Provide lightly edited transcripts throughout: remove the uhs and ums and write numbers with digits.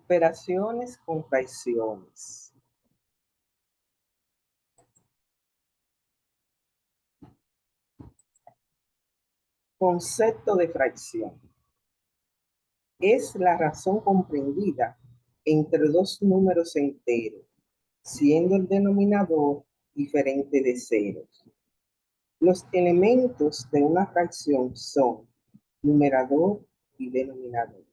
Operaciones con fracciones. Concepto de fracción. Es la razón comprendida entre dos números enteros, siendo el denominador diferente de ceros. Los elementos de una fracción son numerador y denominador.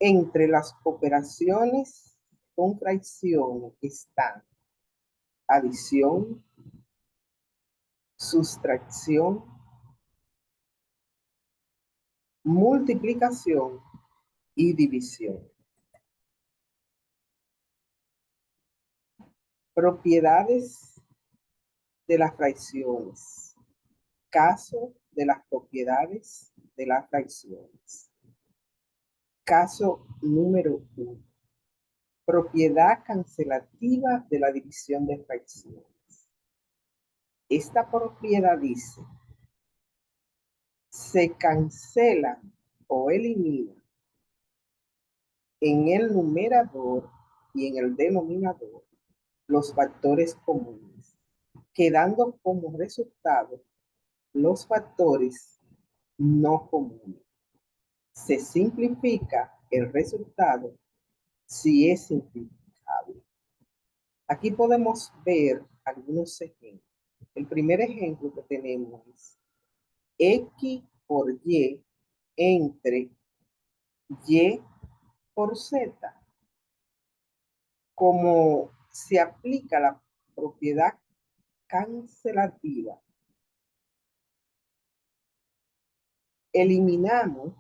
Entre las operaciones con fracciones están adición, sustracción, multiplicación y división. Propiedades de las fracciones. Caso de las propiedades de las fracciones. Caso número 1. Propiedad cancelativa de la división de fracciones. Esta propiedad dice: se cancela o elimina en el numerador y en el denominador los factores comunes, quedando como resultado los factores no comunes. Se simplifica el resultado si es simplificable. Aquí podemos ver algunos ejemplos. El primer ejemplo que tenemos es X por Y entre Y por Z. Como se aplica la propiedad cancelativa, eliminamos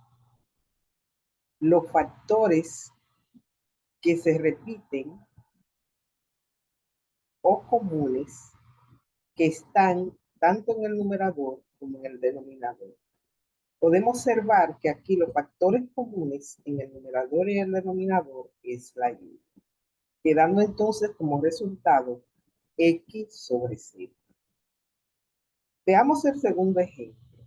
los factores que se repiten o comunes que están tanto en el numerador como en el denominador. Podemos observar que aquí los factores comunes en el numerador y el denominador es la y, quedando entonces como resultado x sobre 0. Veamos el segundo ejemplo.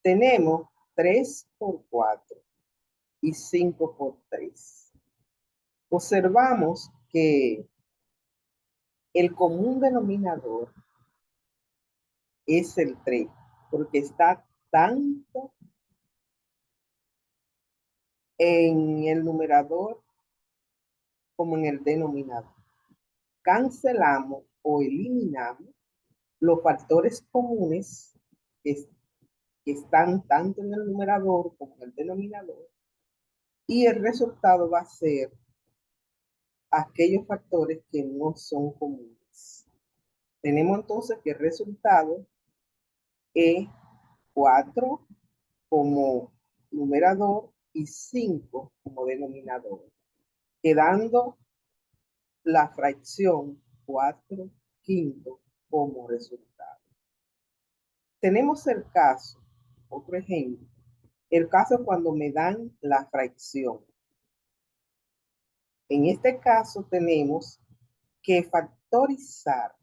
Tenemos 3 por 4 y 5 por 3. Observamos que el común denominador es el 3, porque está tanto en el numerador como en el denominador. Cancelamos o eliminamos los factores comunes que están tanto en el numerador como en el denominador, y el resultado va a ser aquellos factores que no son comunes. Tenemos entonces que el resultado es 4 como numerador y 5 como denominador, quedando la fracción 4 quinto como resultado. Tenemos el caso, otro ejemplo, el caso cuando me dan la fracción. En este caso tenemos que factorizar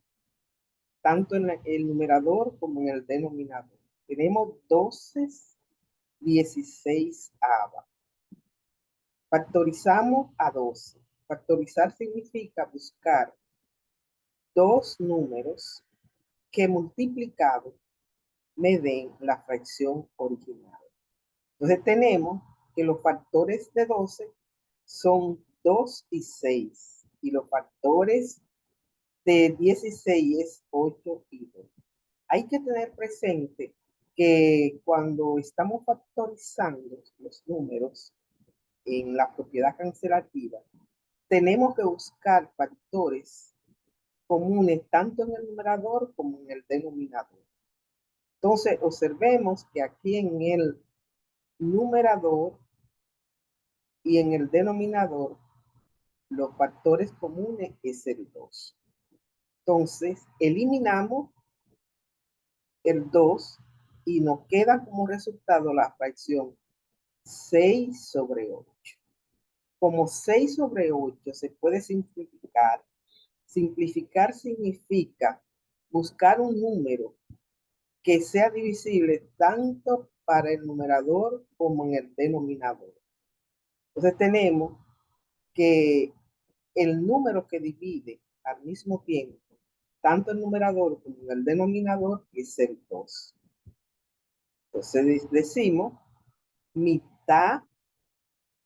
tanto en el numerador como en el denominador. Tenemos 12 16 ava. Factorizamos a 12. Factorizar significa buscar dos números que multiplicados me den la fracción original. Entonces tenemos que los factores de 12 son 2 y 6. Y los factores de 16 es 8 y 2. Hay que tener presente que cuando estamos factorizando los números en la propiedad cancelativa, tenemos que buscar factores comunes tanto en el numerador como en el denominador. Entonces, observemos que aquí en el numerador y en el denominador, los factores comunes es el 2. Entonces, eliminamos el 2 y nos queda como resultado la fracción 6 sobre 8. Como 6 sobre 8 se puede simplificar. Simplificar significa buscar un número que sea divisible tanto para el numerador como en el denominador. Entonces tenemos que el número que divide al mismo tiempo tanto el numerador como el denominador es el 2. Entonces decimos mitad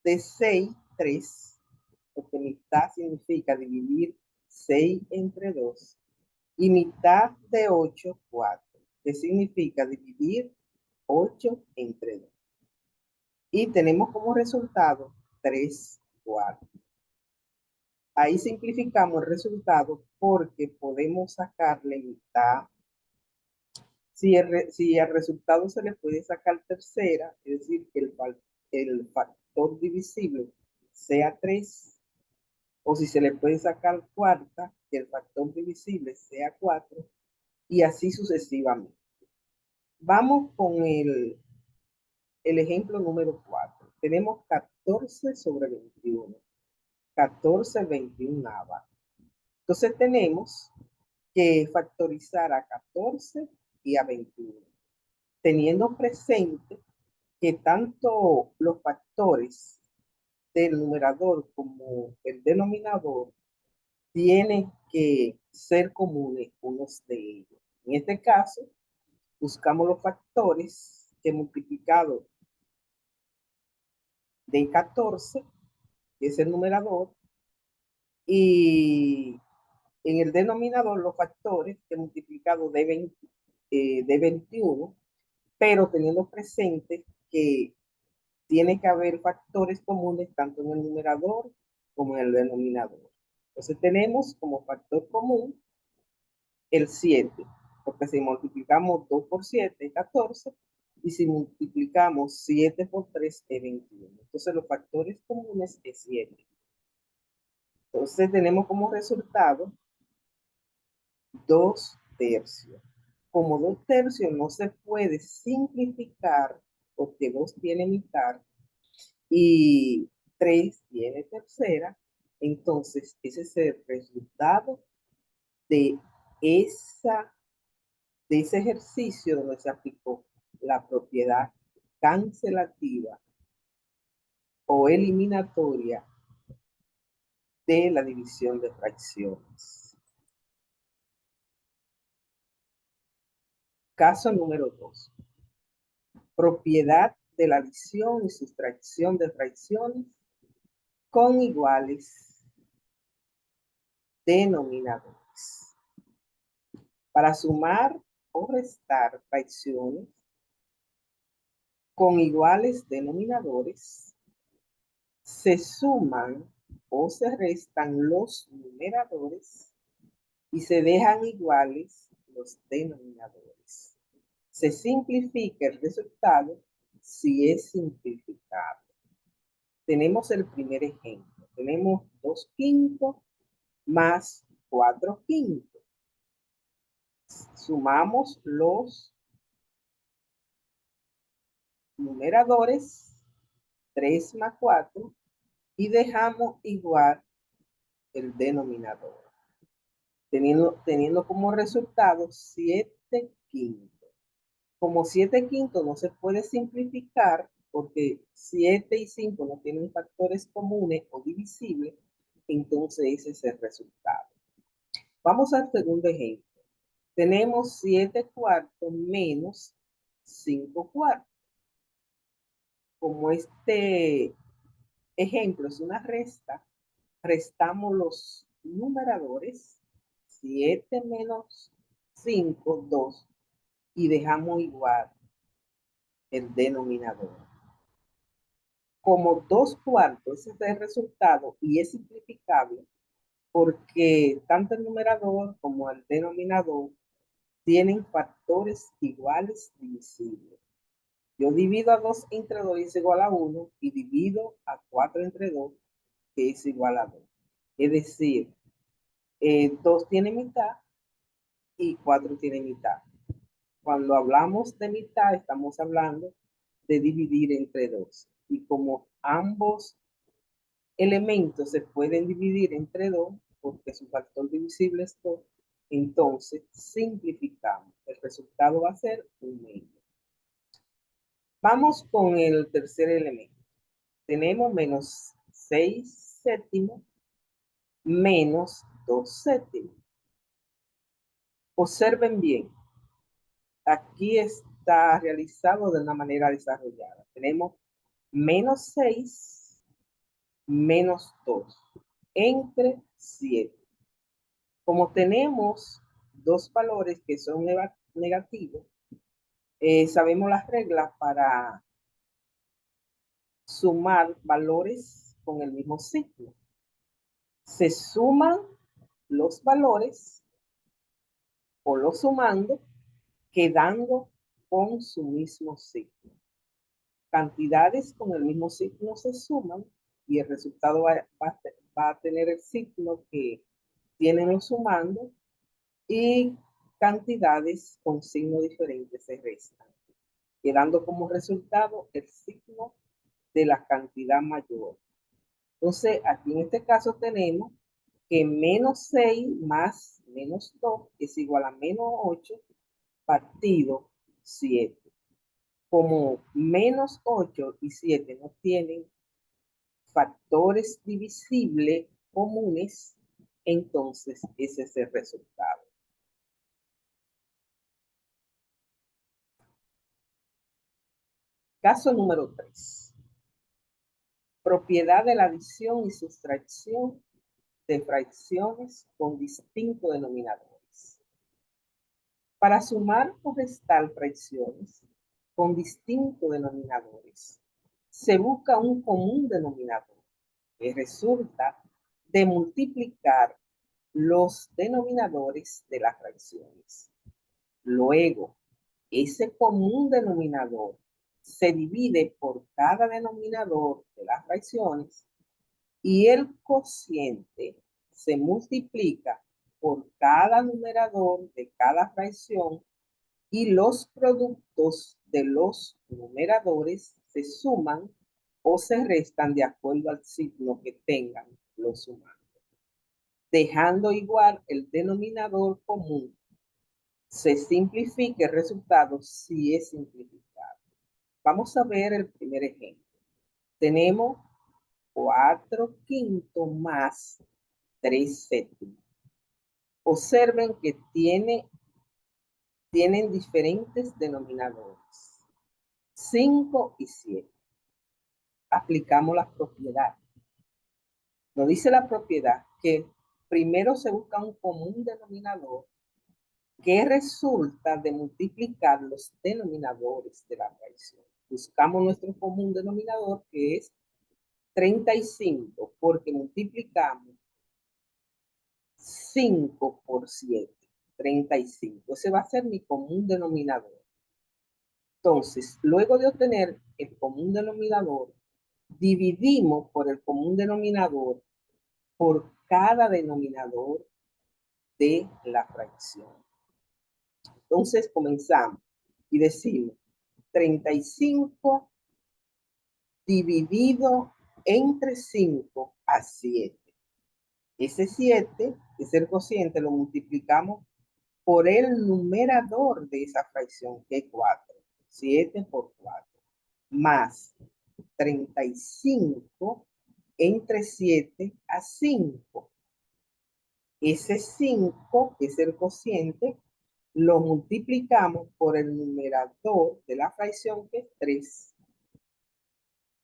de 6, 3, porque mitad significa dividir 6 entre 2, y mitad de 8, 4, que significa dividir 8 entre 2. Y tenemos como resultado 3 cuartos. Ahí simplificamos el resultado porque podemos sacarle mitad. Si al resultado se le puede sacar tercera, es decir, que el factor divisible sea 3, o si se le puede sacar cuarta, que el factor divisible sea 4, y así sucesivamente. Vamos con el ejemplo número 4. Tenemos 14 sobre 21. 14 21. Entonces tenemos que factorizar a 14 y a 21, teniendo presente que tanto los factores del numerador como el denominador tienen que ser comunes unos de ellos. En este caso, buscamos los factores que multiplicado de 14, que es el numerador, y en el denominador los factores que multiplicado de 21, pero teniendo presente que tiene que haber factores comunes tanto en el numerador como en el denominador. Entonces tenemos como factor común el 7, porque si multiplicamos 2 por 7 es 14, y si multiplicamos 7 por 3 es 21. Entonces los factores comunes es 7. Entonces tenemos como resultado 2 tercios. Como 2 tercios no se puede simplificar porque 2 tiene mitad y 3 tiene tercera, entonces ese es el resultado de, esa, de ese ejercicio donde se aplicó la propiedad cancelativa o eliminatoria de la división de fracciones. Caso número 2. Propiedad de la adición y sustracción de fracciones con iguales denominadores. Para sumar o restar fracciones con iguales denominadores, se suman o se restan los numeradores y se dejan iguales los denominadores. Se simplifica el resultado si es simplificable. Tenemos el primer ejemplo. Tenemos 2 quintos más 4 quintos. Sumamos los numeradores, 3 más 4, y dejamos igual el denominador, teniendo como resultado 7 quintos. Como 7 quintos no se puede simplificar porque 7 y 5 no tienen factores comunes o divisibles, entonces ese es el resultado. Vamos al segundo ejemplo. Tenemos 7 cuartos menos 5 cuartos. Como este ejemplo es una resta, restamos los numeradores, 7 menos 5, 2, y dejamos igual el denominador. Como 2 cuartos, ese es el resultado y es simplificable porque tanto el numerador como el denominador tienen factores iguales divisibles. Yo divido a 2 entre 2 es igual a 1 y divido a 4 entre 2 que es igual a 2. Es decir, 2 tiene mitad y 4 tiene mitad. Cuando hablamos de mitad, estamos hablando de dividir entre 2. Y como ambos elementos se pueden dividir entre 2, porque su factor divisible es 2, entonces simplificamos. El resultado va a ser 1 medio. Vamos con el tercer elemento. tenemos menos 6 séptimos menos 2 séptimos. Observen bien, aquí está realizado de una manera desarrollada. Tenemos menos 6 menos 2 entre 7. Como tenemos dos valores que son negativos, sabemos las reglas para sumar valores con el mismo signo. Se suman los valores o los sumando, quedando con su mismo signo. Cantidades con el mismo signo se suman y el resultado va a tener el signo que tienen los sumando, y cantidades con signo diferente se restan, quedando como resultado el signo de la cantidad mayor. Entonces, aquí en este caso tenemos que menos 6 más menos 2 es igual a menos 8 partido 7. Como menos 8 y 7 no tienen factores divisibles comunes, entonces ese es el resultado. Caso número 3. Propiedad de la adición y sustracción de fracciones con distintos denominadores. Para sumar o restar fracciones con distintos denominadores, se busca un común denominador que resulta de multiplicar los denominadores de las fracciones. Luego, ese común denominador se divide por cada denominador de las fracciones y el cociente se multiplica por cada numerador de cada fracción y los productos de los numeradores se suman o se restan de acuerdo al signo que tengan los sumandos, dejando igual el denominador común. Se simplifica el resultado si es simplificado. Vamos a ver el primer ejemplo. Tenemos 4 quintos más 3 séptimos. Observen que tienen diferentes denominadores, 5 y 7. Aplicamos la propiedad. Nos dice la propiedad que primero se busca un común denominador que resulta de multiplicar los denominadores de la fracción. Buscamos nuestro común denominador, que es 35, porque multiplicamos 5 por 7, 35. Ese va a ser mi común denominador. Entonces, luego de obtener el común denominador, dividimos por el común denominador por cada denominador de la fracción. Entonces, comenzamos y decimos 35 dividido entre 5 a 7. Ese 7, ese el cociente, lo multiplicamos por el numerador de esa fracción, que es 4. 7 por 4. Más 35 entre 7 a 5. Ese 5, que es el cociente, lo multiplicamos por el numerador de la fracción, que es 3.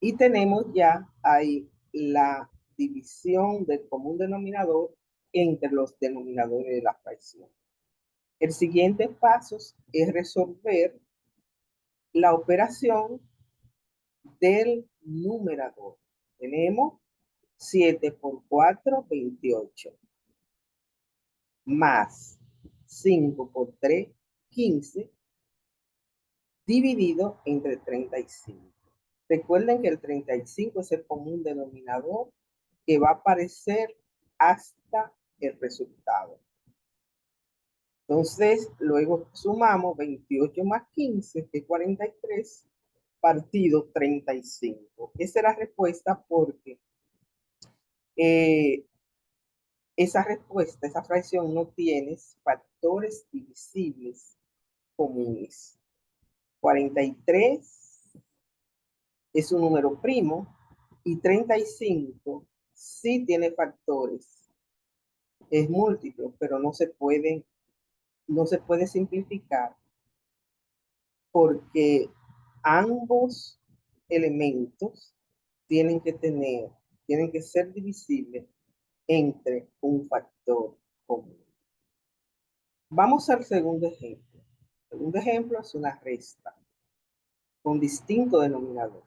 Y tenemos ya ahí la división del común denominador entre los denominadores de la fracción. El siguiente paso es resolver la operación del numerador. Tenemos 7 por 4, 28. Más 5 por 3, 15. Dividido entre 35. Recuerden que el 35 es el común denominador que va a aparecer hasta el resultado. Entonces, luego sumamos 28 más 15, que es 43, partido 35. Esa es la respuesta porque esa respuesta, esa fracción no tiene factores divisibles comunes. 43 es un número primo, Y 35 sí tiene factores, es múltiplo, pero no se puede simplificar porque ambos elementos tienen que ser divisibles entre un factor común. Vamos al segundo ejemplo. El segundo ejemplo es una resta con distinto denominador.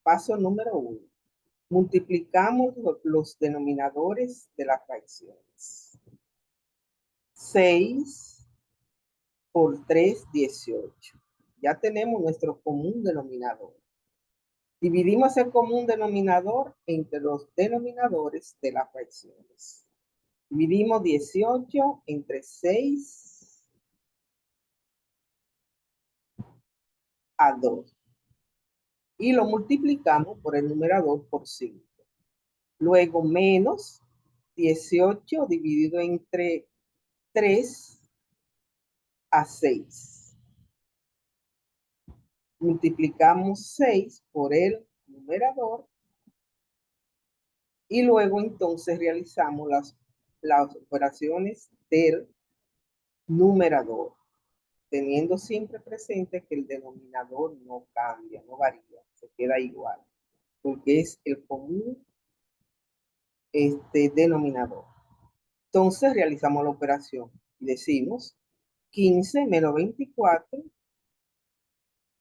Paso número 1. Multiplicamos los denominadores de las fracciones. 6 por 3, 18. Ya tenemos nuestro común denominador. Dividimos el común denominador entre los denominadores de las fracciones. Dividimos 18 entre 6 a 2. Y lo multiplicamos por el numerador por 5. Luego menos 18 dividido entre 3 a 6. Multiplicamos 6 por el numerador y luego entonces realizamos las operaciones del numerador, teniendo siempre presente que el denominador no cambia, no varía, se queda igual, porque es el común denominador. Entonces realizamos la operación y decimos 15 menos 24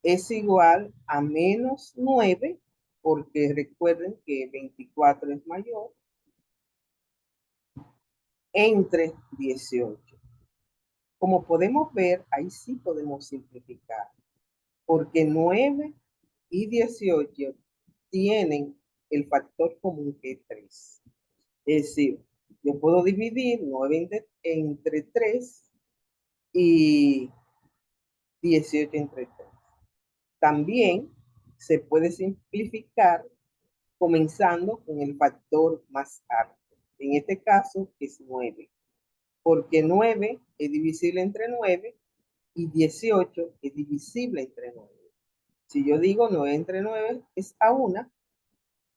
es igual a menos 9, porque recuerden que 24 es mayor, entre 18. Como podemos ver, ahí sí podemos simplificar, porque 9 y 18 tienen el factor común que es 3. Es decir, yo puedo dividir 9 entre 3 y 18 entre 3. También se puede simplificar comenzando con el factor más alto. En este caso es 9, porque 9 es divisible entre 9 y 18 es divisible entre 9. Si yo digo 9 entre 9 es a 1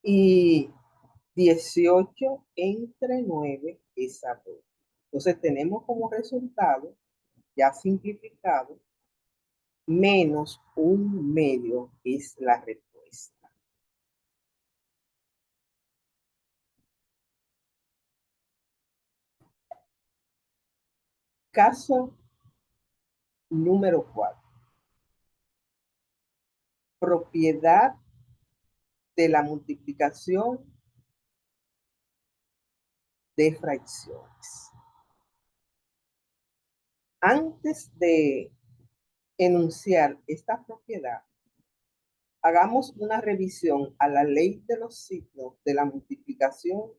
y 18 entre 9 es a 2. Entonces tenemos como resultado, ya simplificado, menos un medio es la respuesta. Caso número 4. Propiedad de la multiplicación de fracciones. Antes de enunciar esta propiedad, hagamos una revisión a la ley de los signos de la multiplicación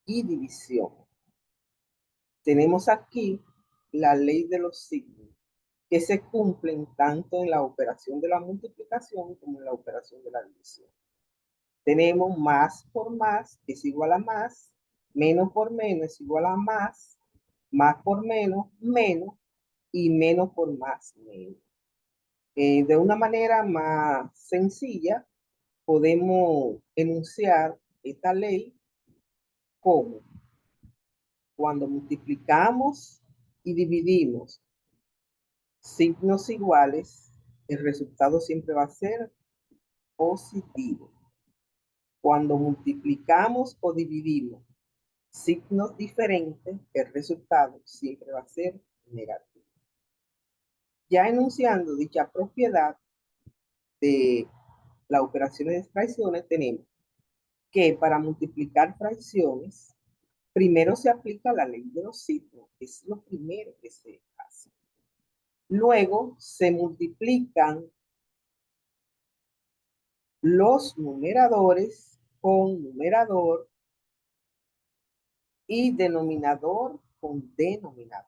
y división. Tenemos aquí la ley de los signos que se cumplen tanto en la operación de la multiplicación como en la operación de la división. Tenemos más por más es igual a más, menos por menos es igual a más por menos, menos, y menos por más, menos. De una manera más sencilla, podemos enunciar esta ley como cuando multiplicamos y dividimos signos iguales, el resultado siempre va a ser positivo. Cuando multiplicamos o dividimos signos diferentes, el resultado siempre va a ser negativo. Ya enunciando dicha propiedad de las operaciones de fracciones, tenemos que para multiplicar fracciones, primero se aplica la ley de los signos, es lo primero que se hace. Luego se multiplican los numeradores con numerador y denominador con denominador.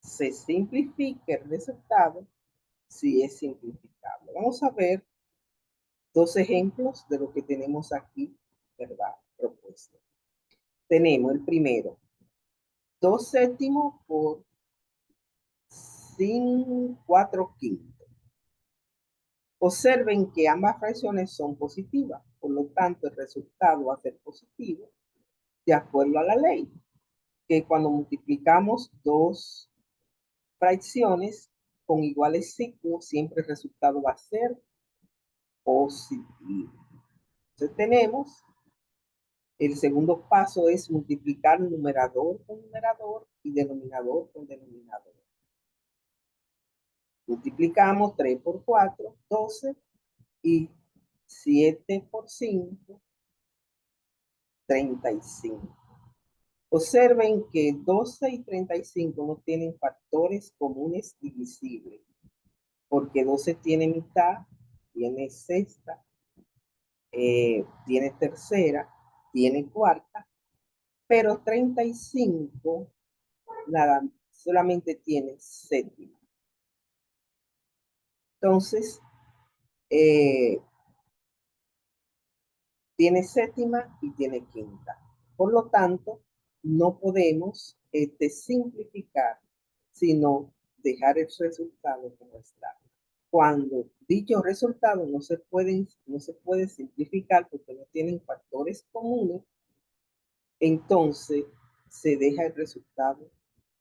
Se simplifica el resultado si es simplificable. Vamos a ver dos ejemplos de lo que tenemos aquí, ¿verdad? Propuesto. Tenemos el primero, 2 séptimos por 4 quintos. Observen que ambas fracciones son positivas. Por lo tanto, el resultado va a ser positivo de acuerdo a la ley, que cuando multiplicamos dos fracciones con iguales signos, siempre el resultado va a ser positivo. Entonces tenemos, el segundo paso es multiplicar numerador con numerador y denominador con denominador. Multiplicamos 3 por 4, 12, y 7 por 5, 35. Observen que 12 y 35 no tienen factores comunes divisibles, porque 12 tiene mitad, tiene sexta, tiene tercera, tiene cuarta, pero 35 nada, solamente tiene séptima. Entonces, tiene séptima y tiene quinta. Por lo tanto, no podemos simplificar, sino dejar el resultado como está. Cuando dicho resultado no se puede simplificar porque no tienen factores comunes, entonces se deja el resultado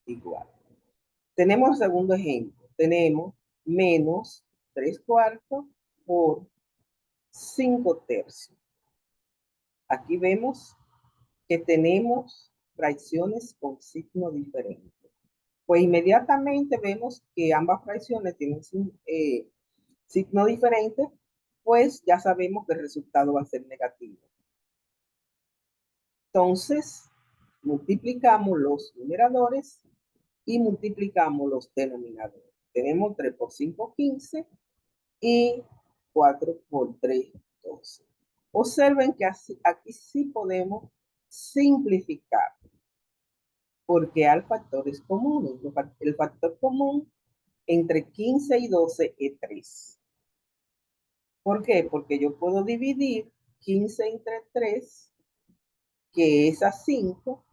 igual. Tenemos el segundo ejemplo. Tenemos menos 3 cuartos por 5 tercios. Aquí vemos que tenemos fracciones con signo diferente. Pues inmediatamente vemos que ambas fracciones tienen signo diferente, pues ya sabemos que el resultado va a ser negativo. Entonces, multiplicamos los numeradores y multiplicamos los denominadores. Tenemos 3 por 5, 15 y 4 por 3, 12. Observen que aquí sí podemos simplificar, porque hay factores comunes. El factor común entre 15 y 12 es 3. ¿Por qué? Porque yo puedo dividir 15 entre 3, que es a 5,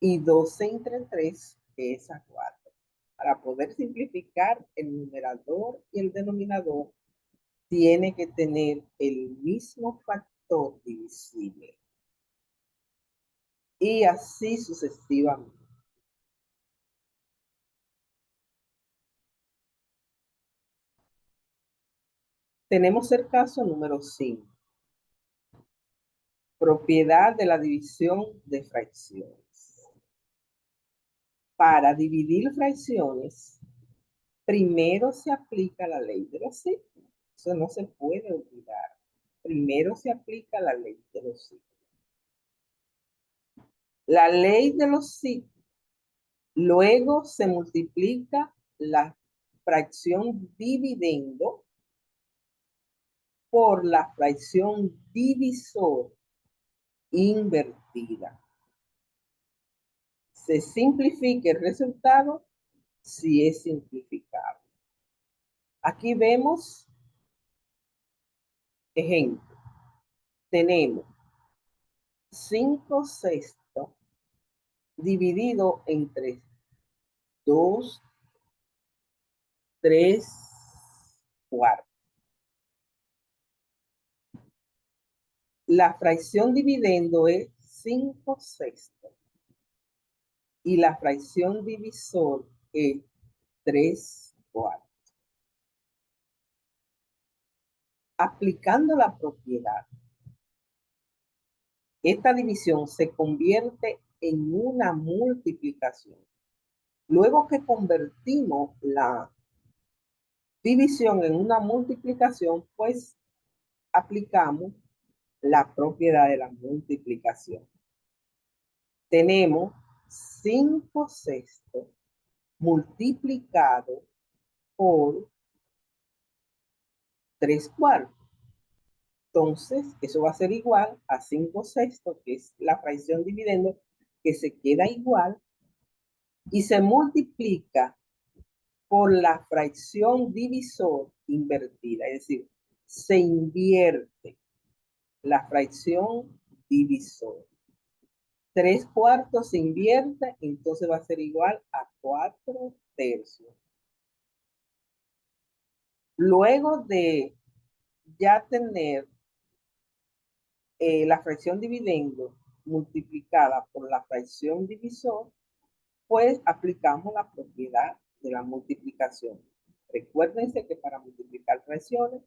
y 12 entre 3, que es a 4. Para poder simplificar el numerador y el denominador, tiene que tener el mismo factor divisible. Y así sucesivamente. Tenemos el caso número 5. Propiedad de la división de fracciones. Para dividir fracciones, primero se aplica la ley de los signos. Eso no se puede olvidar. Primero se aplica la ley de los signos. La ley de los signos. Luego se multiplica la fracción dividendo por la fracción divisor invertida. Se simplifica el resultado si es simplificable. Aquí vemos ejemplo. Tenemos 5 sextos dividido entre 2, 3 cuartos. La fracción dividendo es 5 sextos y la fracción divisor es 3 cuartos. Aplicando la propiedad, esta división se convierte en una multiplicación. Luego que convertimos la división en una multiplicación, pues aplicamos la propiedad de la multiplicación. Tenemos 5 sextos multiplicado por 3 cuartos. Entonces, eso va a ser igual a 5 sextos, que es la fracción dividendo, que se queda igual y se multiplica por la fracción divisor invertida. Es decir, se invierte la fracción divisor. 3 cuartos se invierte, entonces va a ser igual a 4 tercios. Luego de ya tener la fracción dividendo multiplicada por la fracción divisor, pues aplicamos la propiedad de la multiplicación. Recuérdense que para multiplicar fracciones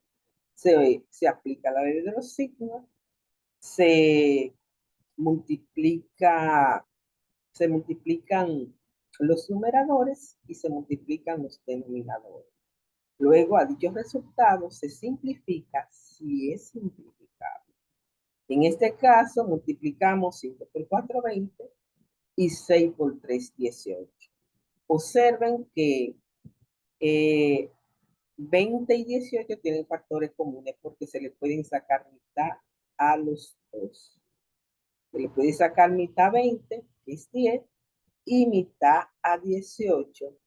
se aplica la ley de los signos, se multiplica, se multiplican los numeradores y se multiplican los denominadores. Luego a dicho resultado se simplifica si es simplificable. En este caso multiplicamos 5 por 4, 20 y 6 por 3, 18. Observen que 20 y 18 tienen factores comunes porque se le pueden sacar mitad a los dos. Se le puede sacar mitad a 20, que es 10, y mitad a 18,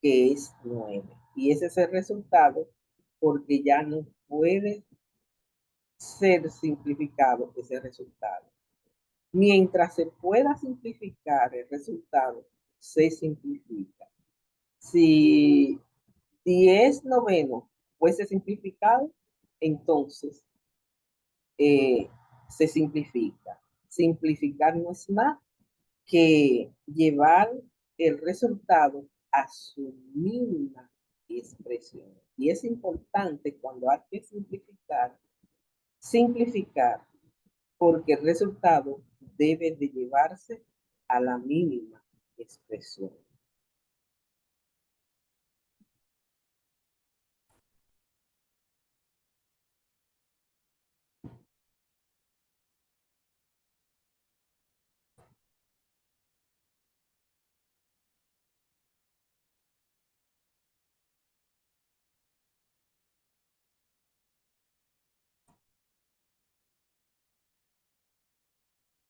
que es 9. Y ese es el resultado porque ya no puede ser simplificado ese resultado. Mientras se pueda simplificar el resultado, se simplifica. Si 10 noveno fuese simplificado, entonces se simplifica. Simplificar no es más que llevar el resultado a su mínima expresión. Y es importante cuando hay que simplificar, porque el resultado debe de llevarse a la mínima expresión.